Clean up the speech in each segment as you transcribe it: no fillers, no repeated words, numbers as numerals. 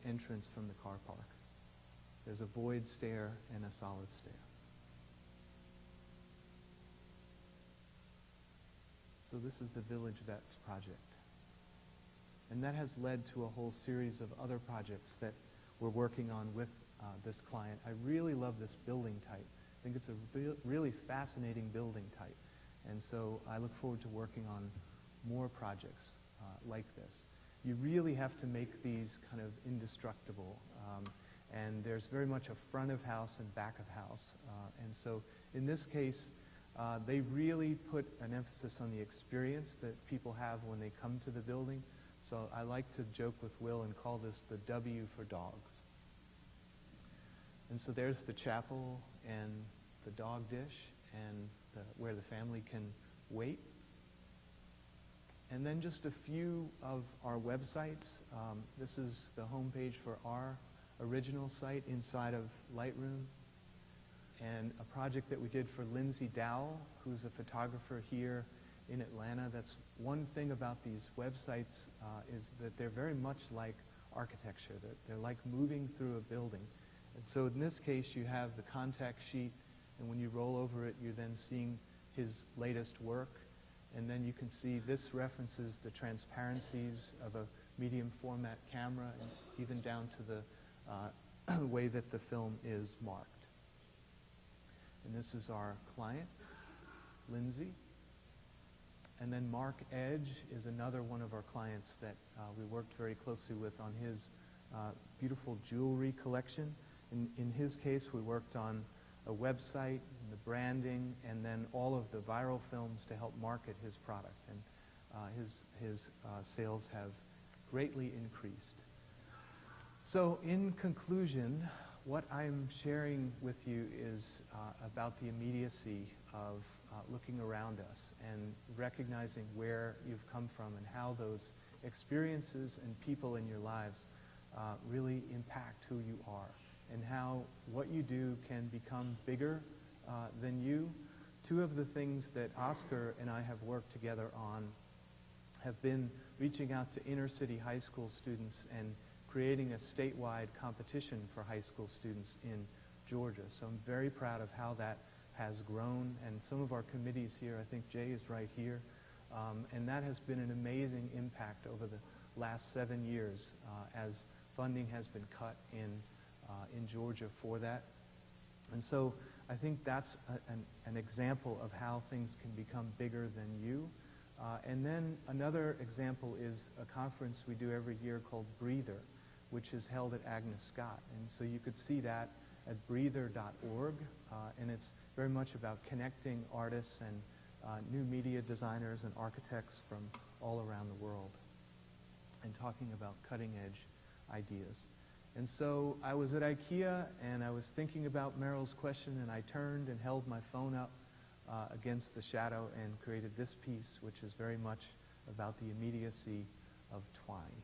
entrance from the car park. There's a void stair and a solid stair. So this is the Village Vets project. And that has led to a whole series of other projects that we're working on with this client. I really love this building type. I think it's a really fascinating building type. And so I look forward to working on more projects like this. You really have to make these kind of indestructible. And there's very much a front of house and back of house. And so in this case, they really put an emphasis on the experience that people have when they come to the building. So I like to joke with Will and call this the W for dogs. And so there's the chapel and the dog dish and where the family can wait. And then just a few of our websites. This is the homepage for our original site inside of Lightroom. And a project that we did for Lindsay Dowell, who's a photographer here in Atlanta. That's one thing about these websites is that they're very much like architecture. They're like moving through a building. And so in this case, you have the contact sheet, and when you roll over it, you're then seeing his latest work. And then you can see this references the transparencies of a medium format camera, and even down to the way that the film is marked. And this is our client, Lindsay. And then Mark Edge is another one of our clients that we worked very closely with on his beautiful jewelry collection. In his case, we worked on a website, and the branding, and then all of the viral films to help market his product. And his sales have greatly increased. So in conclusion, what I'm sharing with you is about the immediacy of looking around us and recognizing where you've come from and how those experiences and people in your lives really impact who you are, and how what you do can become bigger than you. Two of the things that Oscar and I have worked together on have been reaching out to inner city high school students and creating a statewide competition for high school students in Georgia. So I'm very proud of how that has grown, and some of our committees here, I think Jay is right here, and that has been an amazing impact over the last 7 years as funding has been cut in Georgia for that. And so I think that's an example of how things can become bigger than you. And then another example is a conference we do every year called Breather, which is held at Agnes Scott. And so you could see that at breather.org, and it's very much about connecting artists and new media designers and architects from all around the world and talking about cutting-edge ideas. And so I was at IKEA, and I was thinking about Meryl's question, and I turned and held my phone up against the shadow and created this piece, which is very much about the immediacy of twine.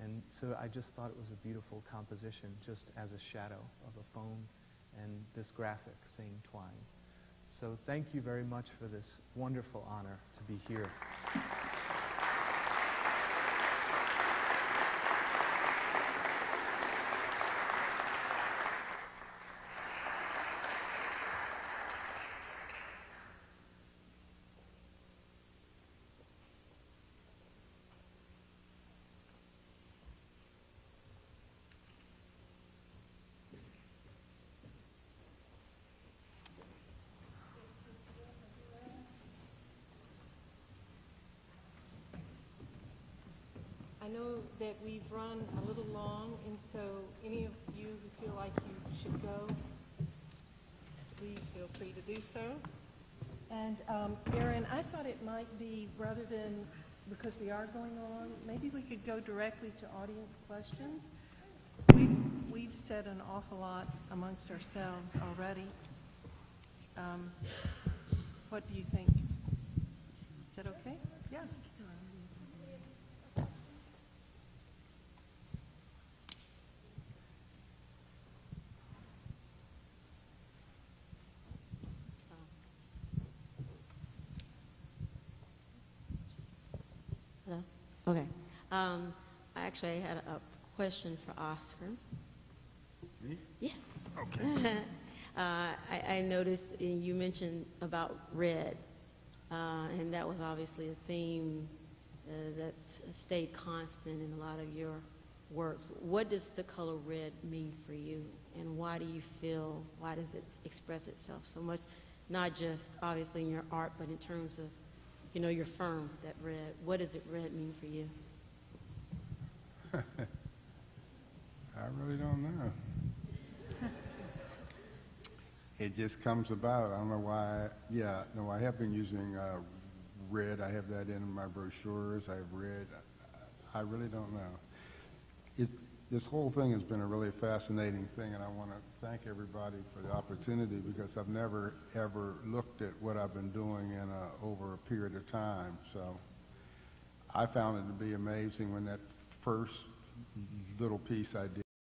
And so I just thought it was a beautiful composition, just as a shadow of a phone and this graphic saying twine. So thank you very much for this wonderful honor to be here. I know that we've run a little long, and so any of you who feel like you should go, please feel free to do so. And Erin, I thought it might be, rather than, because we are going on, maybe we could go directly to audience questions. We've said an awful lot amongst ourselves already. What do you think? Is that okay? Yeah. Hello? Okay. I actually had a question for Oscar. Me? Yes. Okay. I noticed you mentioned about red, and that was obviously a theme that's stayed constant in a lot of your works. What does the color red mean for you, and why does it express itself so much, not just obviously in your art, but in terms of, you know, your firm, that red? What does red mean for you? I really don't know. It just comes about. I don't know why. Yeah, no, I have been using red. I have that in my brochures. I have red. I really don't know. This whole thing has been a really fascinating thing, and I want to thank everybody for the opportunity, because I've never, ever looked at what I've been doing over a period of time. So I found it to be amazing when that first little piece I did